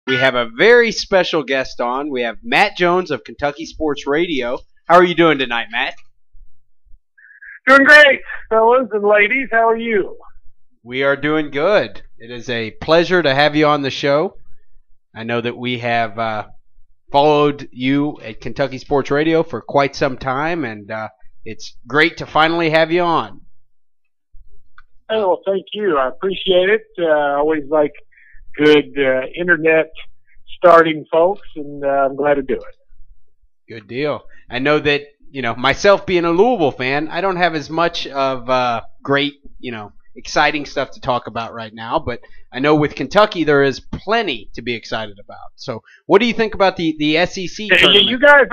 We have a very special guest on. We have Matt Jones of Kentucky Sports Radio. How are you doing tonight, Matt? Doing great, fellas and ladies. How are you? We are doing good. It is a pleasure to have you on the show. I know that we have followed you at Kentucky Sports Radio for quite some time, and it's great to finally have you on. Oh, well, thank you. I appreciate it. I always like good internet starting folks, and I'm glad to do it. Good deal. I know that, myself being a Louisville fan, I don't have as much of great, exciting stuff to talk about right now, but I know with Kentucky there is plenty to be excited about. So what do you think about the SEC tournament? You guys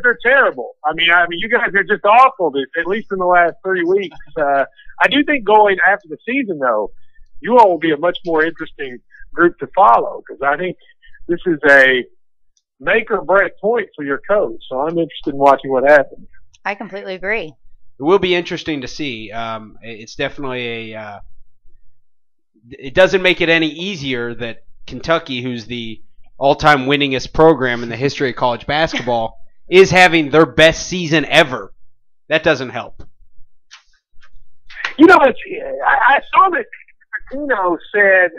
are terrible. I mean, you guys are just awful, at least in the last 3 weeks. I do think going after the season, though, you all will be a much more interesting group to follow, because I think this is a make or break point for your coach. So I'm interested in watching what happens. I completely agree. It will be interesting to see. It's definitely it doesn't make it any easier that Kentucky, who's the all-time winningest program in the history of college basketball, is having their best season ever. That doesn't help. I saw that said,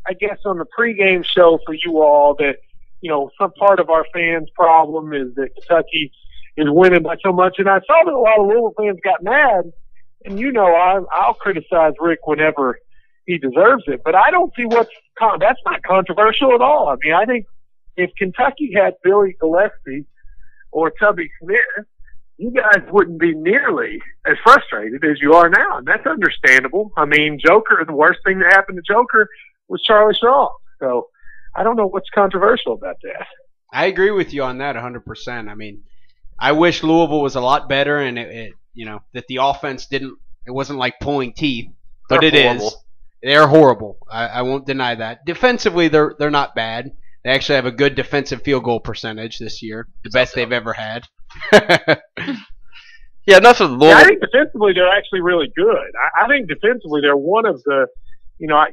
I guess on the pregame show for you all, that, some part of our fans' problem is that Kentucky is winning by so much. And I saw that a lot of Louisville fans got mad. And, I'll criticize Rick whenever he deserves it. But I don't see that's not controversial at all. I mean, I think if Kentucky had Billy Gillispie or Tubby Smith, you guys wouldn't be nearly as frustrated as you are now. And that's understandable. I mean, the worst thing that happened to Joker was Charlie Strong. So I don't know what's controversial about that. I agree with you on that 100%. I mean, I wish Louisville was a lot better, and that the offense it wasn't like pulling teeth, but it is. They're horrible. I won't deny that. Defensively, they're not bad. They actually have a good defensive field goal percentage this year, the best they've ever had. Yeah, enough of Louisville. Yeah, I think defensively they're actually really good. I think defensively they're one of the,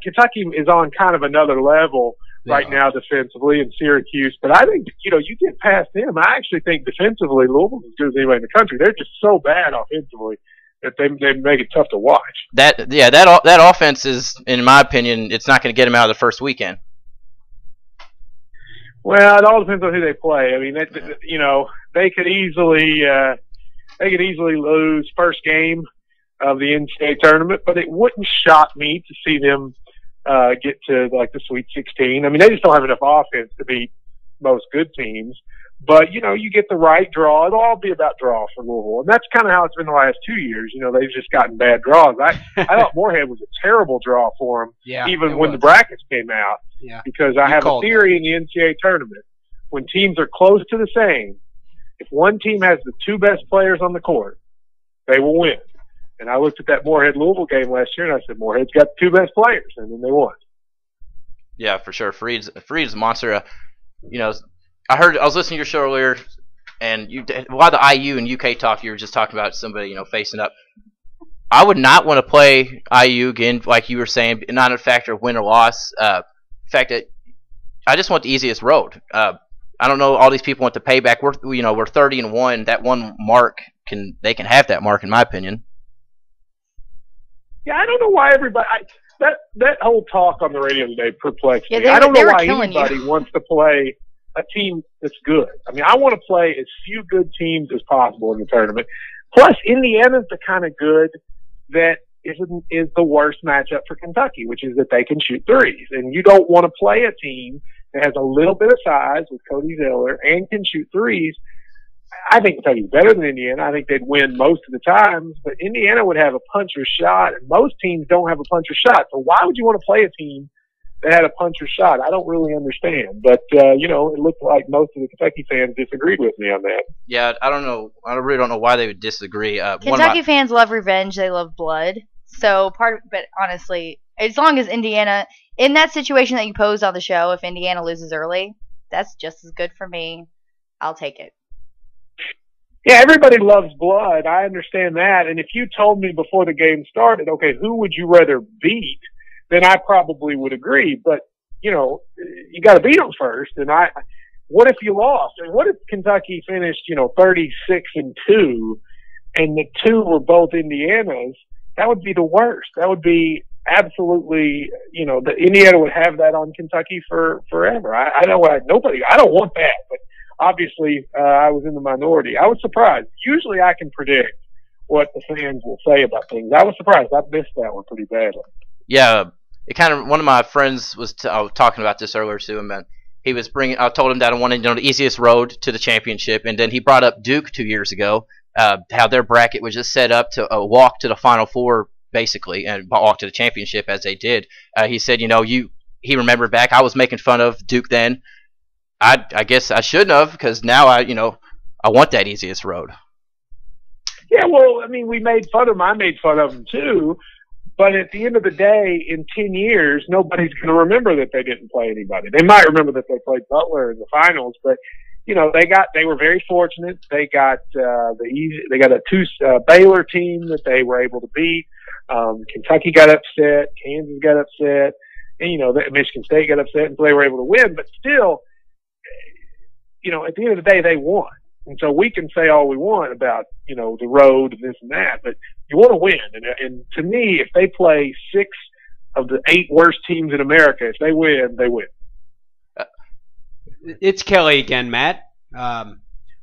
Kentucky is on kind of another level right now defensively in Syracuse. But I think, you get past them. I actually think defensively Louisville's as good as anybody in the country. They're just so bad offensively that they make it tough to watch. That offense is, in my opinion, it's not going to get them out of the first weekend. Well, it all depends on who they play. I mean, they could easily lose first game of the NCAA tournament, but it wouldn't shock me to see them get to like the Sweet 16. I mean, they just don't have enough offense to beat most good teams. But, you get the right draw. It'll all be about draw for Louisville. And that's kind of how it's been the last 2 years. They've just gotten bad draws. I thought Moorhead was a terrible draw for them, even when the brackets came out. Yeah. Because I have a theory in the NCAA tournament. When teams are close to the same, if one team has the two best players on the court, they will win. And I looked at that Moorhead-Louisville game last year, and I said, Moorhead's got the two best players, and then they won. Yeah, for sure. Freed's a monster. I was listening to your show earlier, and a lot of the IU and UK talk, you were just talking about somebody, facing up. I would not want to play IU again, like you were saying, not a factor of win or loss. The fact that I just want the easiest road. I don't know. All these people want the payback. We're 30-1. That one mark they can have that mark, in my opinion. Yeah, I don't know why everybody that whole talk on the radio today perplexed me. Yeah, I don't know why anybody wants to play a team that's good. I mean, I want to play as few good teams as possible in the tournament. Plus, Indiana's the kind of good that is the worst matchup for Kentucky, which is that they can shoot threes. And you don't want to play a team that has a little bit of size with Cody Zeller and can shoot threes. I think Kentucky's better than Indiana. I think they'd win most of the times, but Indiana would have a puncher's shot, and most teams don't have a puncher's shot. So why would you want to play a team that had a puncher's shot? I don't really understand. But, it looked like most of the Kentucky fans disagreed with me on that. Yeah, I don't know. I really don't know why they would disagree. Kentucky fans love revenge. They love blood. So but honestly, as long as Indiana, in that situation that you posed on the show, if Indiana loses early, that's just as good for me. I'll take it. Yeah, everybody loves blood. I understand that. And if you told me before the game started, okay, who would you rather beat, then I probably would agree. But you got to beat them first. And what if you lost? And what if Kentucky finished, 36-2, and the two were both Indiana's? That would be the worst. That would be absolutely, the Indiana would have that on Kentucky forever. I don't want that, but obviously, I was in the minority. I was surprised. Usually I can predict what the fans will say about things. I was surprised. I missed that one pretty badly. Yeah, one of my friends was talking about this earlier to him, and he was I told him that I wanted the easiest road to the championship, and then he brought up Duke 2 years ago, how their bracket was just set up to walk to the Final Four, basically, and walk to the championship as they did. He said, he remembered back, I was making fun of Duke then. I guess I shouldn't have, because now I want that easiest road. Yeah, well, I mean, I made fun of them too, but at the end of the day, in 10 years, nobody's going to remember that they didn't play anybody. They might remember that they played Butler in the finals, but they were very fortunate. They got a Baylor team that they were able to beat. Kentucky got upset, Kansas got upset, and Michigan State got upset, and so they were able to win. But still, at the end of the day, they won. And so we can say all we want about, the road and this and that, but you want to win. And to me, if they play 6 of the 8 worst teams in America, if they win, they win. It's Kelly again, Matt.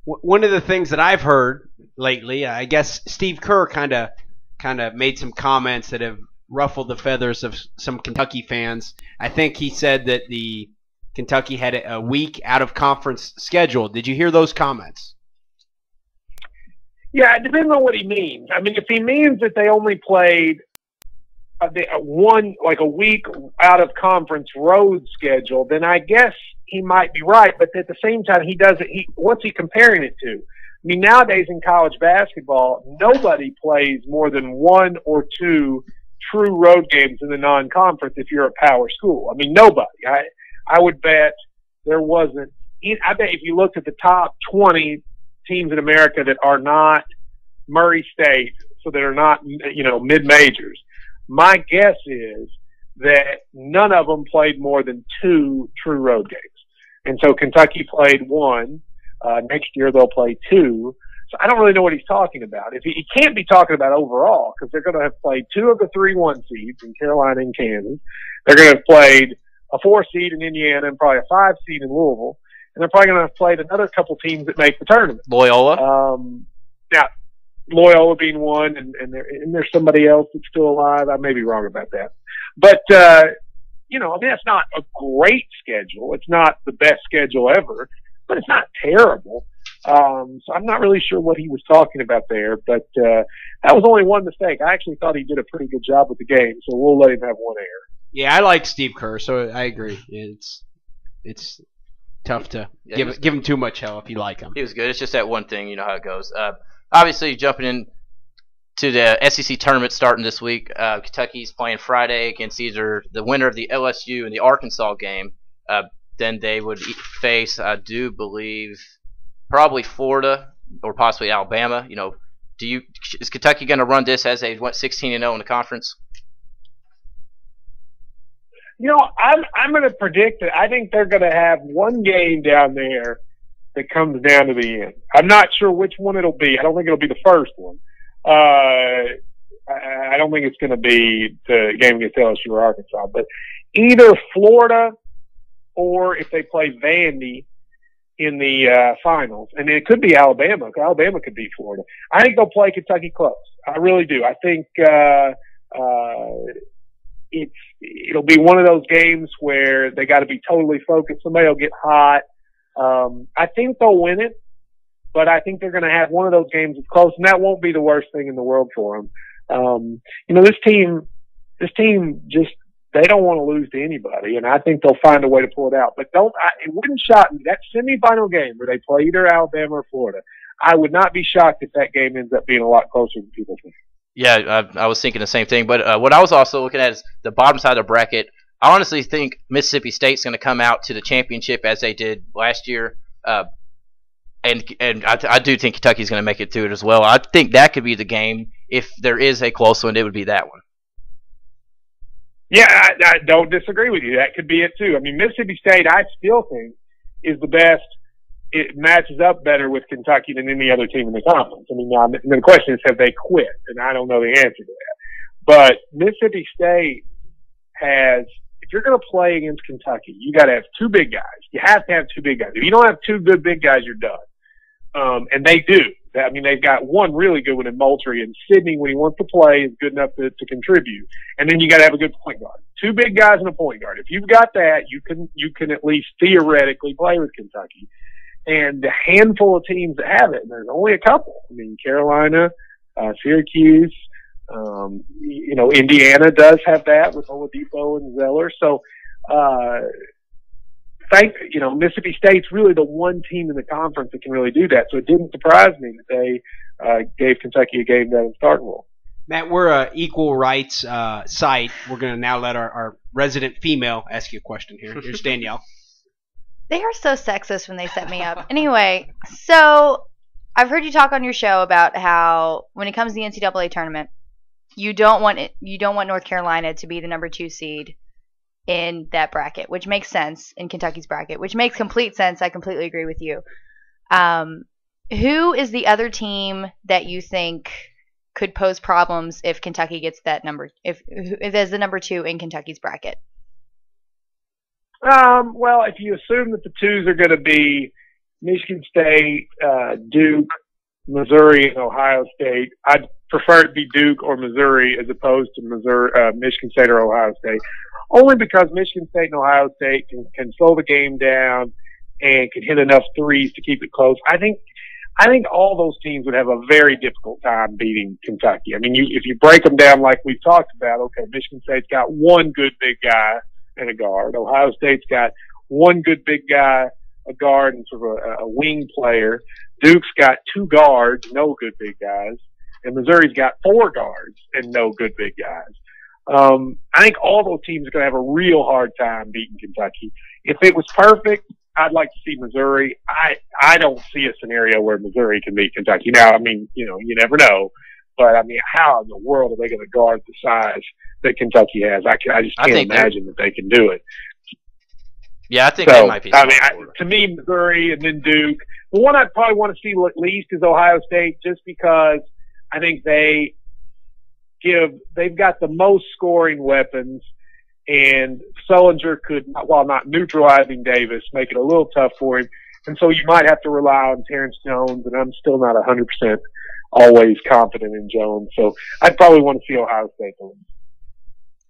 One of the things that I've heard lately, I guess Steve Kerr kind of made some comments that have ruffled the feathers of some Kentucky fans. I think he said that the Kentucky had a week out of conference schedule. Did you hear those comments? Yeah, it depends on what he means. I mean, if he means that they only played a week out of conference road schedule, then I guess he might be right. But at the same time, what's he comparing it to? I mean, nowadays in college basketball, nobody plays more than 1 or 2 true road games in the non-conference if you're a power school. I mean, nobody. I would bet there wasn't. I bet if you looked at the top 20 teams in America that are not Murray State, so that are not, mid-majors, my guess is that none of them played more than 2 true road games. And so Kentucky played 1. Next year they'll play 2. So I don't really know what he's talking about. He can't be talking about overall, because they're going to have played 2 of the 3 1 seeds in Carolina and Kansas. They're going to have played a 4 seed in Indiana and probably a 5 seed in Louisville. And they're probably going to have played another couple teams that make the tournament. Loyola? Now, Loyola being one, and there's somebody else that's still alive. I may be wrong about that. But, it's not a great schedule. It's not the best schedule ever, but it's not terrible. So I'm not really sure what he was talking about there, but that was only one mistake. I actually thought he did a pretty good job with the game, so we'll let him have 1 error. Yeah, I like Steve Kerr, so I agree. It's tough to give him too much hell if you like him. He was good. It's just that one thing, you know how it goes. Obviously, jumping in to the SEC tournament starting this week, Kentucky's playing Friday against either the winner of the LSU and the Arkansas game. Then they would face, I do believe, probably Florida or possibly Alabama. Is Kentucky going to run this as they went 16-0 in the conference? I'm going to predict that I think they're going to have one game down there that comes down to the end. I'm not sure which one it'll be. I don't think it'll be the first one. I don't think it's going to be the game against LSU or Arkansas, but either Florida or if they play Vandy in the finals, and it could be Alabama. Alabama could beat Florida. I think they'll play Kentucky close. I really do. I think it'll be one of those games where they got to be totally focused. Somebody will get hot. I think they'll win it, but I think they're going to have one of those games that's close, and that won't be the worst thing in the world for them. This team just, they don't want to lose to anybody, and I think they'll find a way to pull it out. But it wouldn't shock me. That semifinal game where they play either Alabama or Florida, I would not be shocked if that game ends up being a lot closer than people think. Yeah, I was thinking the same thing. But what I was also looking at is the bottom side of the bracket. I honestly think Mississippi State's going to come out to the championship as they did last year. And I do think Kentucky's going to make it through it as well. I think that could be the game. If there is a close one, it would be that one. Yeah, I don't disagree with you. That could be it too. I mean, Mississippi State, I still think, is the best. It matches up better with Kentucky than any other team in the conference. I mean, now the question is, have they quit? And I don't know the answer to that. But Mississippi State has, if you're going to play against Kentucky, you got to have two big guys. You have to have two big guys. If you don't have two good big guys, you're done. And they do. I mean, they've got one really good one in Moultrie, and Sidney, when he wants to play, is good enough to contribute. And then you got to have a good point guard. Two big guys and a point guard. If you've got that, you can at least theoretically play with Kentucky. And the handful of teams that have it, and there's only a couple. I mean, Carolina, Syracuse, Indiana does have that with Oladipo and Zeller. So, Mississippi State's really the one team in the conference that can really do that. So it didn't surprise me that they gave Kentucky a game down in Starkville. Matt, we're a equal rights site. We're going to now let our resident female ask you a question here. Here's Danielle. They are so sexist when they set me up. Anyway, so I've heard you talk on your show about how when it comes to the NCAA tournament, you don't want North Carolina to be the number 2 seed in that bracket, which makes sense, in Kentucky's bracket, which makes complete sense. I completely agree with you. Who is the other team that you think could pose problems if Kentucky gets that number, if there's the number 2 in Kentucky's bracket? Well, if you assume that the 2s are going to be Michigan State, Duke, Missouri, and Ohio State, I'd prefer it to be Duke or Missouri as opposed to Michigan State or Ohio State. Only because Michigan State and Ohio State can slow the game down and can hit enough threes to keep it close. I think all those teams would have a very difficult time beating Kentucky. I mean, if you break them down like we've talked about, okay, Michigan State's got one good big guy and a guard. Ohio State's got one good big guy, a guard, and sort of a wing player. Duke's got 2 guards, no good big guys. And Missouri's got 4 guards and no good big guys. I think all those teams are going to have a real hard time beating Kentucky. If it was perfect, I'd like to see Missouri. I don't see a scenario where Missouri can beat Kentucky. Now, I mean, you never know. But, I mean, how in the world are they going to guard the size that Kentucky has? I just can't imagine that they can do it. Yeah, I think they might be. I mean, to me, Missouri and then Duke. The one I'd probably want to see at least is Ohio State, just because I think they've got the most scoring weapons, and Sullinger could, while not neutralizing Davis, make it a little tough for him. And so you might have to rely on Terrence Jones, and I'm still not 100% always confident in Jones. So I'd probably want to see Ohio State win.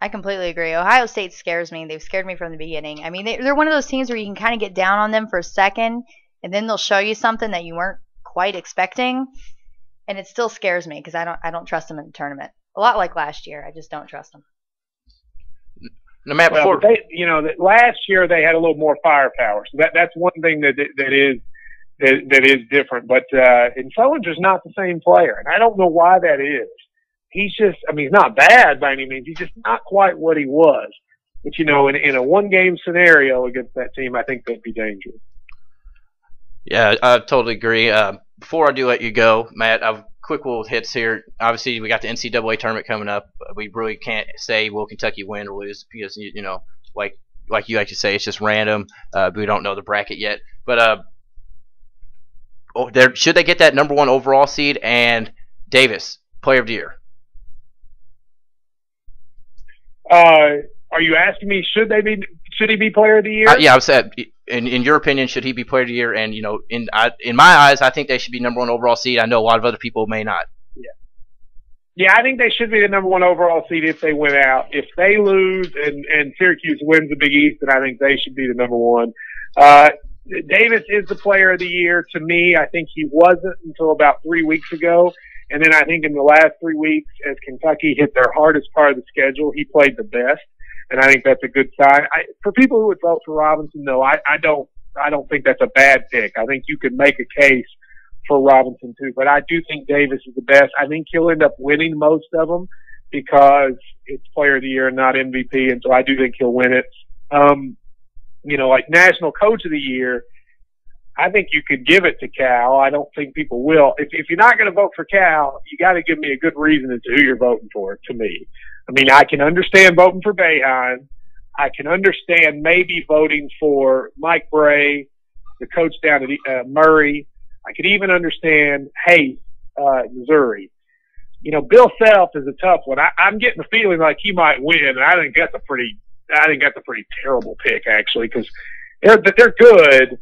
I completely agree. Ohio State scares me. They've scared me from the beginning. I mean, they're one of those teams where you can kind of get down on them for a second, and then they'll show you something that you weren't quite expecting, and it still scares me because I don't trust them in the tournament. A lot like last year, I just don't trust them. No matter before, last year they had a little more firepower, so that's one thing that is different. But and Sullinger's not the same player, and I don't know why that is. He's just, I mean, he's not bad by any means. He's just not quite what he was. But, in a one-game scenario against that team, I think they'd be dangerous. Yeah, I totally agree. Before I do let you go, Matt, I've quick little hits here. Obviously, we got the NCAA tournament coming up. We really can't say will Kentucky win or lose because, like you like to say, it's just random. We don't know the bracket yet. But should they get that number 1 overall seed and Davis, Player of the Year? Are you asking me should he be Player of the Year? Yeah, I was saying, in your opinion, should he be Player of the Year? And in my eyes, I think they should be number 1 overall seed. I know a lot of other people may not. Yeah, I think they should be the number 1 overall seed if they win out. If they lose and Syracuse wins the Big East, then I think they should be the number 1. Davis is the Player of the Year to me. I think he wasn't until about 3 weeks ago. And then I think in the last 3 weeks, as Kentucky hit their hardest part of the schedule, he played the best. And I think that's a good sign. For people who would vote for Robinson, no, I don't think that's a bad pick. I think you could make a case for Robinson too, but I do think Davis is the best. I think he'll end up winning most of them because it's Player of the Year and not MVP, and so I do think he'll win it. Like National Coach of the Year, I think you could give it to Cal. I don't think people will. If you're not going to vote for Cal, you got to give me a good reason as to who you're voting for, to me. I mean, I can understand voting for Boeheim. I can understand maybe voting for Mike Bray, the coach down at Murray. I could even understand Hayes, Missouri. You know, Bill Self is a tough one. I'm getting the feeling like he might win, and I think that's a pretty terrible pick, actually, because they're good,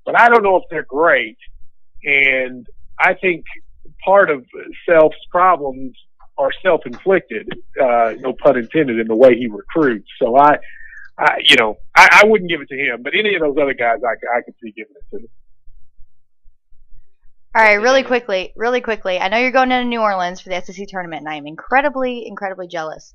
but I don't know if they're great. And I think part of Self's problems are self-inflicted, no pun intended, in the way he recruits. So I wouldn't give it to him, but any of those other guys, I could see giving it to them. All right, really quickly. I know you're going down to New Orleans for the SEC tournament, and I am incredibly, incredibly jealous.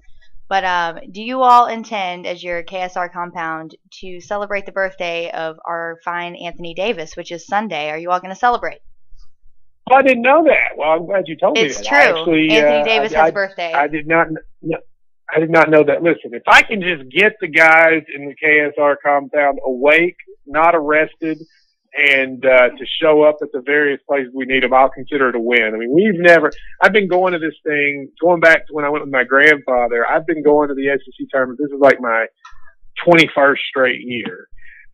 But do you all intend, as your KSR compound, to celebrate the birthday of our fine Anthony Davis, which is Sunday? Are you all going to celebrate? Well, I didn't know that. Well, I'm glad you told me that. It's true. Anthony Davis has a birthday. I did not know that. Listen, if I can just get the guys in the KSR compound awake, not arrested, and to show up at the various places we need them, I'll consider it a win. I mean, I've been going to this thing, going back to when I went with my grandfather, I've been going to the SEC tournament. This is like my 21st straight year.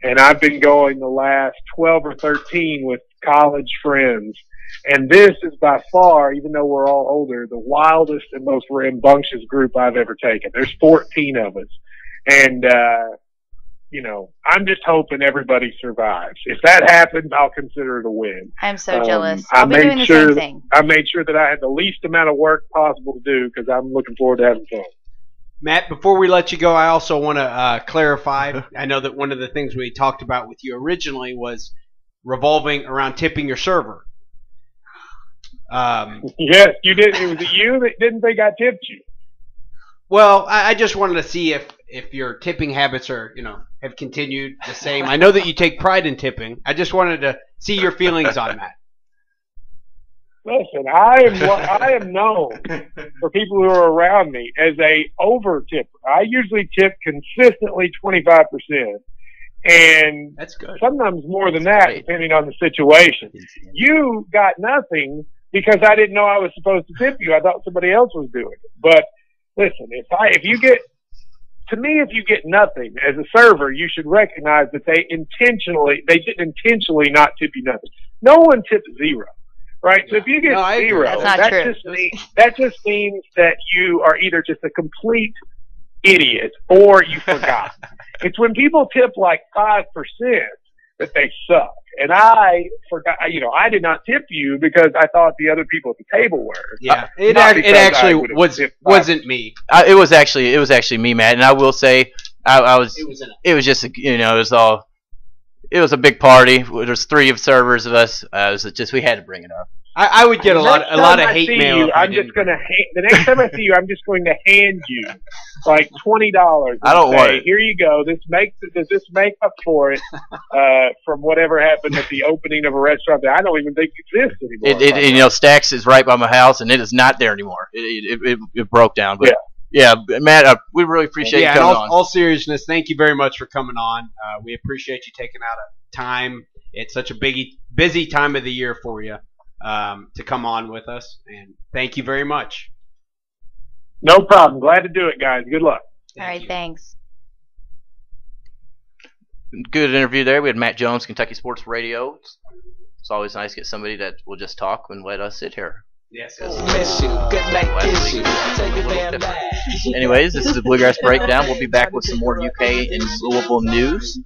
And I've been going the last 12 or 13 with college friends. And this is by far, even though we're all older, the wildest and most rambunctious group I've ever taken. There's 14 of us. And, I'm just hoping everybody survives. If that happens, I'll consider it a win. I'm so jealous. I'll be doing the same thing. I made sure that I had the least amount of work possible to do because I'm looking forward to having fun. Matt, before we let you go, I also want to clarify. I know that one of the things we talked about with you originally was revolving around tipping your server. Yes, you did. It was you that didn't think I tipped you. Well, I just wanted to see if your tipping habits are, have continued the same. I know that you take pride in tipping. I just wanted to see your feelings on that. Listen, I am known for people who are around me as a over tipper. I usually tip consistently 25%. And that's good. Sometimes more than that, depending on the situation. You got nothing because I didn't know I was supposed to tip you. I thought somebody else was doing it. But listen, if you get nothing as a server, you should recognize that they didn't intentionally not tip you nothing. No one tips zero, right? So if you get zero, that just means that you are either just a complete idiot or you forgot. It's when people tip like 5% that they suck. And I forgot, I did not tip you because I thought the other people at the table were. Yeah, it actually wasn't me. It was actually me, Matt. And I will say, it was a big party. There's 3 servers of us. We had to bring it up. I would get a lot of hate mail. The next time I see you, I'm just going to hand you like $20. I don't want it. Here you go. Does this make up for it from whatever happened at the opening of a restaurant that I don't even think exists anymore? Stax is right by my house, and it is not there anymore. It broke down. But yeah, Matt, we really appreciate you coming on. All seriousness, thank you very much for coming on. We appreciate you taking out time. It's such a busy time of the year for you. To come on with us, and thank you very much. No problem. Glad to do it, guys. Good luck. All right, thanks. Good interview there. We had Matt Jones, Kentucky Sports Radio. It's always nice to get somebody that will just talk and let us sit here. Yes. Anyways, this is the Bluegrass Breakdown. We'll be back with some more UK and Louisville news.